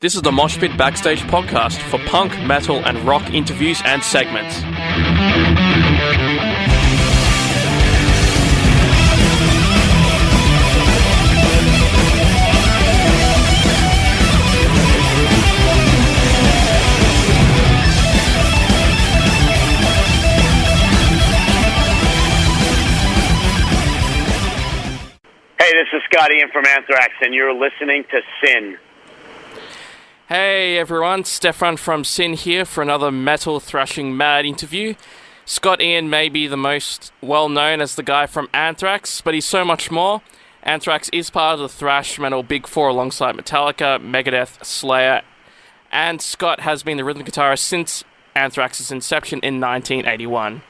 This is the Moshpit Backstage Podcast for punk, metal, and rock interviews and segments. Hey, this is Scott Ian from Anthrax, and you're listening to Sin. Hey everyone, Stefan from Sin here for another metal thrashing mad interview. Scott Ian may be the most well known as the guy from Anthrax, but he's so much more. Anthrax is part of the thrash metal Big Four alongside Metallica, Megadeth, Slayer, and Scott has been the rhythm guitarist since Anthrax's inception in 1981.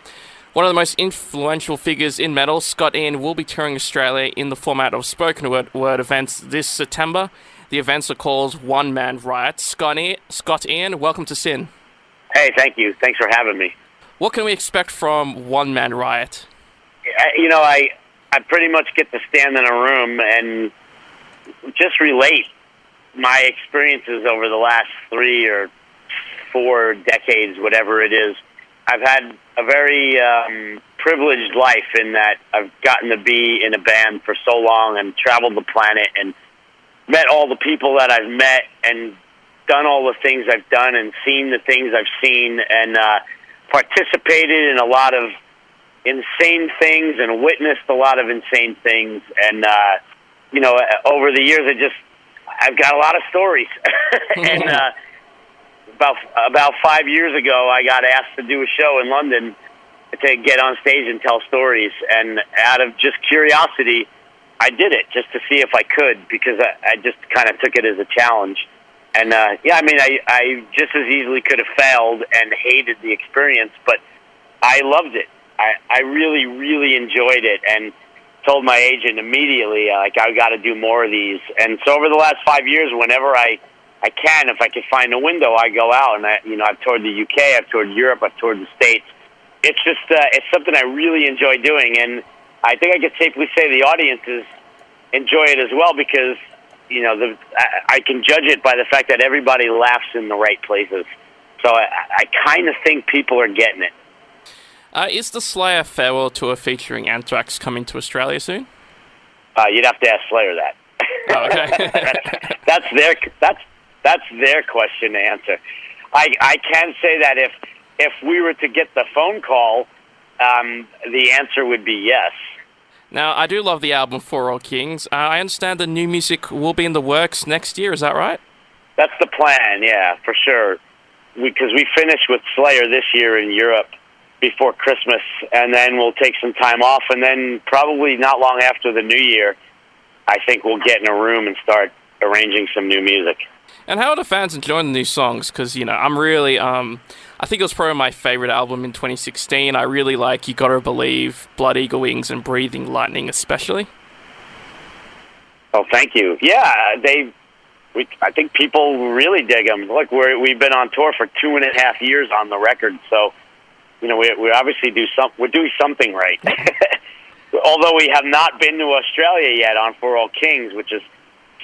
One of the most influential figures in metal, Scott Ian will be touring Australia in the format of spoken word events this September. The events are called Man Riot. Scott Ian, welcome to Sin. Hey, thank you. Thanks for having me. What can we expect from Man Riot? I pretty much get to stand in a room and just relate my experiences over the last 3 or 4 decades, whatever it is. I've had a very privileged life in that I've gotten to be in a band for so long and traveled the planet and met all the people that I've met and done all the things I've done and seen the things I've seen and participated in a lot of insane things and witnessed a lot of insane things. And, over the years, I've got a lot of stories. And about 5 years ago, I got asked to do a show in London to get on stage and tell stories. And out of just curiosity, I did it just to see if I could, because I just kind of took it as a challenge. And, I just as easily could have failed and hated the experience, but I loved it. I really, really enjoyed it and told my agent immediately, I got to do more of these. And so over the last 5 years, whenever I can, if I can find a window, I go out. And, I've toured the UK, I've toured Europe, I've toured the States. It's just, it's something I really enjoy doing. And I think I could safely say the audiences enjoy it as well because, I can judge it by the fact that everybody laughs in the right places. So I kind of think people are getting it. Is the Slayer farewell tour featuring Anthrax coming to Australia soon? You'd have to ask Slayer that. Oh, okay. that's their question to answer. I can say that if we were to get the phone call, the answer would be yes. Now, I do love the album For All Kings. I understand the new music will be in the works next year, is that right? That's the plan, yeah, for sure. Because we finished with Slayer this year in Europe before Christmas, and then we'll take some time off, and then probably not long after the new year, I think we'll get in a room and start arranging some new music. And how are the fans enjoying the new songs? Because, I'm really, I think it was probably my favorite album in 2016. I really like You Gotta Believe, Blood Eagle Wings, and Breathing Lightning especially. Oh, thank you. Yeah, I think people really dig them. Look, we've been on tour for 2.5 years on the record, so, we obviously we're doing something right. Although we have not been to Australia yet on For All Kings, which is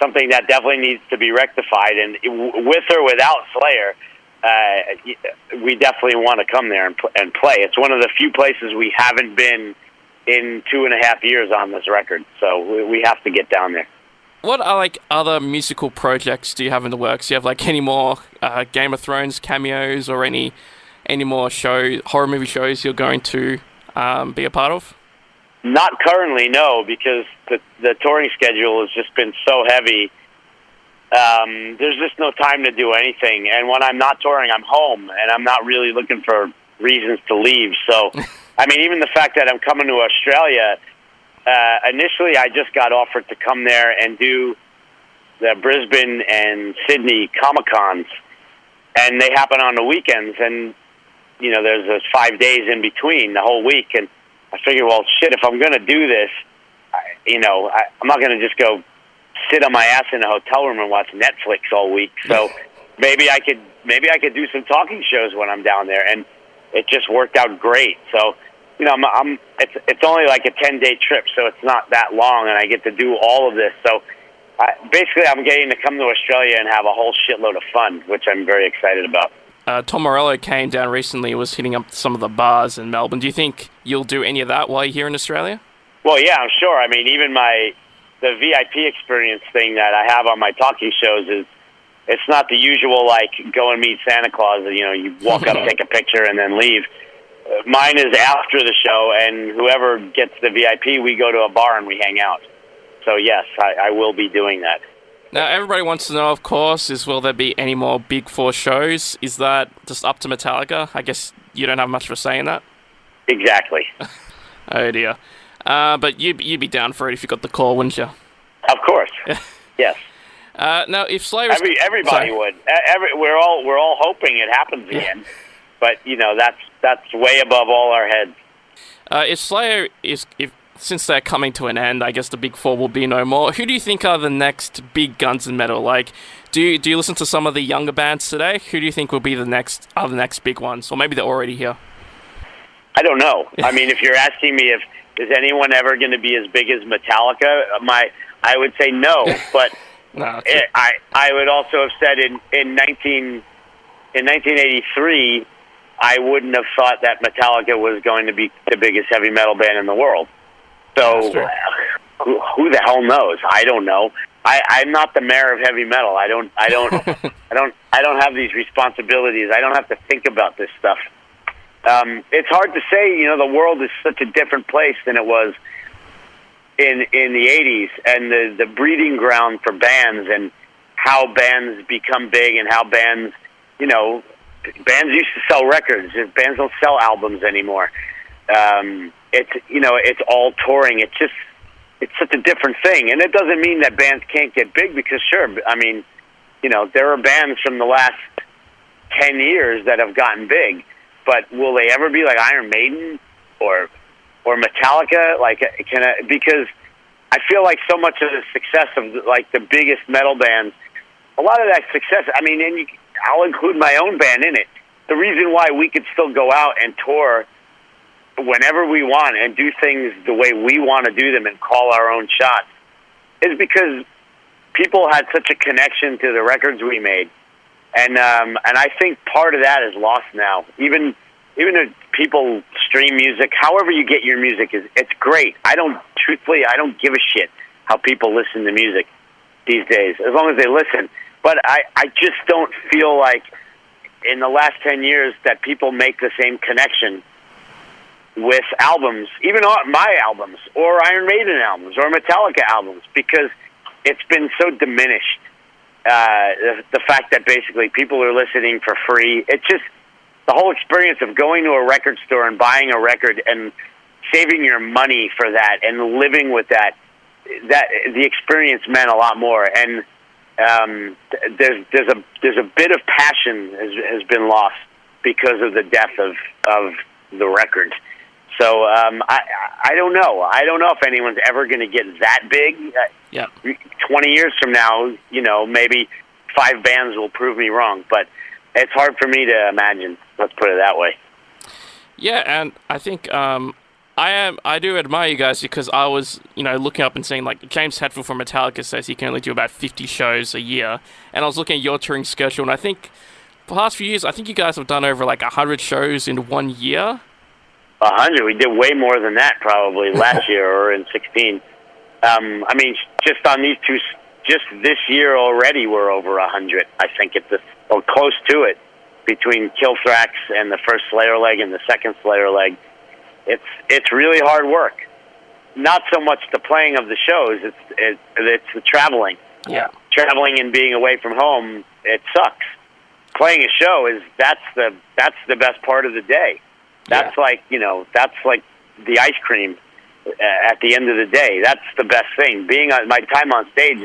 something that definitely needs to be rectified. And with or without Slayer, we definitely want to come there and play. It's one of the few places we haven't been in 2.5 years on this record, so we have to get down there. What are other musical projects do you have in the works? Do you have any more Game of Thrones cameos or any more horror movie shows you're going to be a part of? Not currently, no, because the touring schedule has just been so heavy. There's just no time to do anything. And when I'm not touring, I'm home, and I'm not really looking for reasons to leave. So, even the fact that I'm coming to Australia, initially I just got offered to come there and do the Brisbane and Sydney Comic-Cons, and they happen on the weekends, and, there's those 5 days in between, the whole week, and I figure, well, shit, if I'm going to do this, I'm not going to just go sit on my ass in a hotel room and watch Netflix all week. So maybe I could do some talking shows when I'm down there, and it just worked out great. So, it's only like a 10-day trip, so it's not that long, and I get to do all of this. So basically, I'm getting to come to Australia and have a whole shitload of fun, which I'm very excited about. Tom Morello came down recently and was hitting up some of the bars in Melbourne. Do you think you'll do any of that while you're here in Australia? Well, yeah, I'm sure. I mean, even the VIP experience thing that I have on my talking shows it's not the usual, like, go and meet Santa Claus. You know, you walk up, take a picture, and then leave. Mine is after the show, and whoever gets the VIP, we go to a bar and we hang out. So, yes, I will be doing that. Now, everybody wants to know, of course, will there be any more Big Four shows? Is that just up to Metallica? I guess you don't have much of a say in that? Exactly. Oh, dear. But you'd be down for it if you got the call, wouldn't you? Of course. Yes. Now, if Slayer... Everybody would. We're all hoping it happens again. But, you know, that's way above all our heads. If Slayer since they're coming to an end, I guess the Big Four will be no more. Who do you think are the next big guns in metal? Like, do you listen to some of the younger bands today? Who do you think will be the next big ones? Or maybe they're already here. I don't know. I mean, if you're asking me if is anyone ever going to be as big as Metallica, I would say no. But no, I would also have said in 1983, I wouldn't have thought that Metallica was going to be the biggest heavy metal band in the world. So who the hell knows? I don't know. I'm not the mayor of heavy metal. I don't have these responsibilities. I don't have to think about this stuff. It's hard to say. You know, the world is such a different place than it was in the 80s, and the breeding ground for bands and how bands become big and how bands, you know, bands used to sell records. Bands don't sell albums anymore. It's all touring. It's such a different thing. And it doesn't mean that bands can't get big, because sure, I mean, you know, there are bands from the last 10 years that have gotten big, but will they ever be like Iron Maiden or Metallica? Because I feel like so much of the success of like the biggest metal bands, a lot of that success, I mean, and I'll include my own band in it. The reason why we could still go out and tour whenever we want and do things the way we want to do them and call our own shots is because people had such a connection to the records we made. And I think part of that is lost now. Even if people stream music, however you get your music, it's great. Truthfully, I don't give a shit how people listen to music these days, as long as they listen. But I just don't feel like in the last 10 years that people make the same connection with albums, even on my albums, or Iron Maiden albums, or Metallica albums, because it's been so diminished. The fact that basically people are listening for free. It's just the whole experience of going to a record store and buying a record and saving your money for that and living with that the experience meant a lot more. And there's a bit of passion has been lost because of the death of the record. So I don't know. I don't know if anyone's ever going to get that big. 20 years from now, you know, maybe 5 bands will prove me wrong, but it's hard for me to imagine. Let's put it that way. Yeah, and I think I do admire you guys, because I was, you know, looking up and seeing, like, James Hetfield from Metallica says he can only do about 50 shows a year, and I was looking at your touring schedule, and I think for the past few years, I think you guys have done over like 100 shows in 1 year. 100? We did way more than that probably last year or in 16. I mean, just on these two, just this year already, we're over 100. I think or close to it, between Killthrax and the first Slayer leg and the second Slayer leg. It's really hard work. Not so much the playing of the shows; it's the traveling. Yeah, traveling and being away from home, it sucks. Playing a show that's the best part of the day. That's like, you know, that's like the ice cream at the end of the day. That's the best thing. My time on stage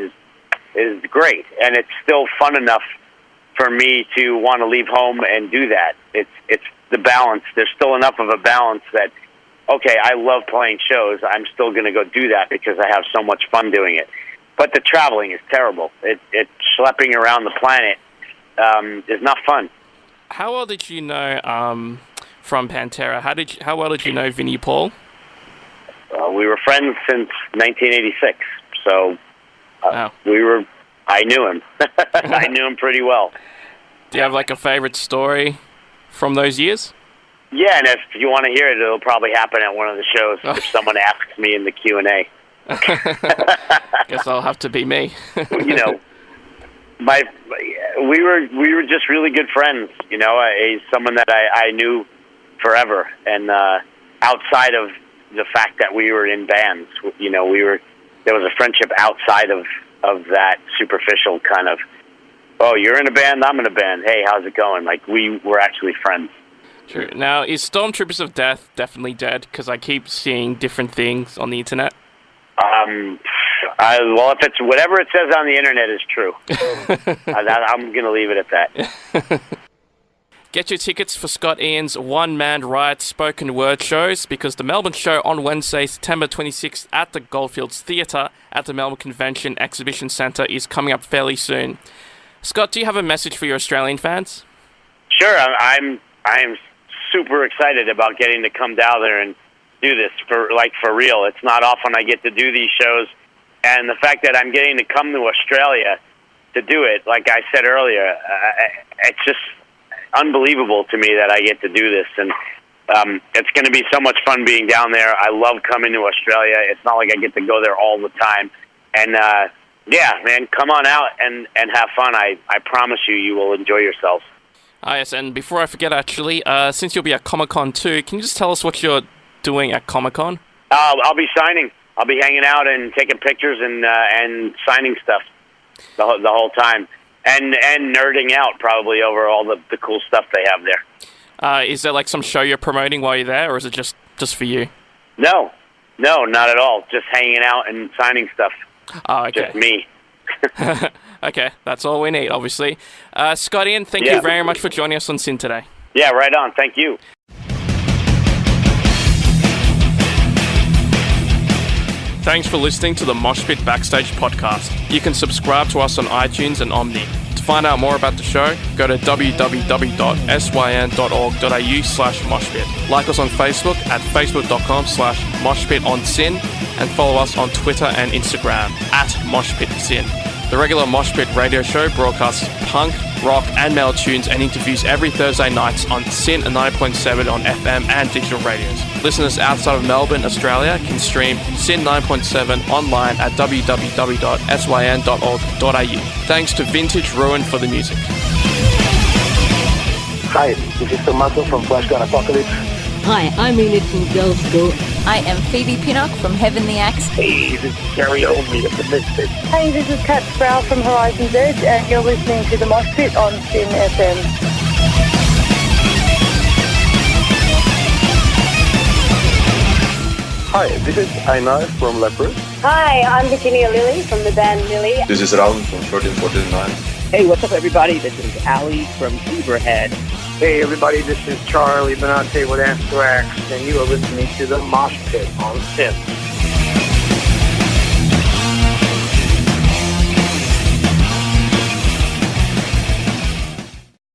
is great, and it's still fun enough for me to want to leave home and do that. It's the balance. There's still enough of a balance that, okay, I love playing shows. I'm still going to go do that because I have so much fun doing it. But the traveling is terrible. It's schlepping around the planet is not fun. How well did you know from Pantera? How well did you know Vinnie Paul? We were friends since 1986, so Wow. I knew him. I knew him pretty well. Do you have like a favorite story from those years? Yeah, and if you want to hear it, it'll probably happen at one of the shows if someone asks me in the Q&A. Guess I'll have to be me. You know, we were just really good friends. You know, he's someone that I knew forever, and outside of the fact that we were in bands, you know, there was a friendship outside of that superficial kind of, oh, you're in a band, I'm in a band. Hey, how's it going? Like, we were actually friends. True. Now, is Stormtroopers of Death definitely dead? Because I keep seeing different things on the internet. Well, if it's whatever it says on the internet is true, I'm going to leave it at that. Get your tickets for Scott Ian's Man Riot spoken word shows, because the Melbourne show on Wednesday, September 26th at the Goldfields Theatre at the Melbourne Convention Exhibition Centre is coming up fairly soon. Scott, do you have a message for your Australian fans? Sure. I'm super excited about getting to come down there and do this for real. It's not often I get to do these shows, and the fact that I'm getting to come to Australia to do it, like I said earlier, it's just unbelievable to me that I get to do this, and it's going to be so much fun being down there. I love coming to Australia. It's not like I get to go there all the time, and yeah, man, come on out and have fun. I promise you will enjoy yourselves. Yes, and before I forget, actually, since you'll be at Comic-Con too, can you just tell us what you're doing at Comic-Con? I'll be signing. I'll be hanging out and taking pictures and signing stuff the whole time, and nerding out probably over all the cool stuff they have there. Is there like some show you're promoting while you're there, or is it just for you? No, not at all. Just hanging out and signing stuff. Oh, okay. Just me. Okay, that's all we need, obviously. Scott Ian, thank you very much for joining us on Sin today. Yeah, right on. Thank you. Thanks for listening to the Moshpit Backstage podcast. You can subscribe to us on iTunes and Omny. To find out more about the show, go to www.syn.org.au/moshpit. Like us on Facebook at facebook.com/moshpitonsin, and follow us on Twitter and Instagram at moshpitsin. The regular Moshpit radio show broadcasts punk, rock and metal tunes and interviews every Thursday nights on Sin 90.7 on FM and digital radios. Listeners outside of Melbourne, Australia can stream Sin 9.7 online at www.syn.org.au. Thanks to Vintage Ruin for the music. Hi, this is Tommaso from Flashgun Apocalypse. Hi, I'm Enid from Girls School. I am Phoebe Pinnock from Heavenly Axe. Hey, this is Gary Olney of the Misfits. Hey, this is Kat Sproul from Horizon's Edge, and you're listening to the Moshpit on Sin FM. Hi, this is Einar from Leopard. Hi, I'm Virginia Lilly from the band Lily. This is Raul from 1349. Hey, what's up, everybody? This is Ali from Beaverhead. Hey, everybody, this is Charlie Benante with Anthrax, and you are listening to the Moshpit on Sin.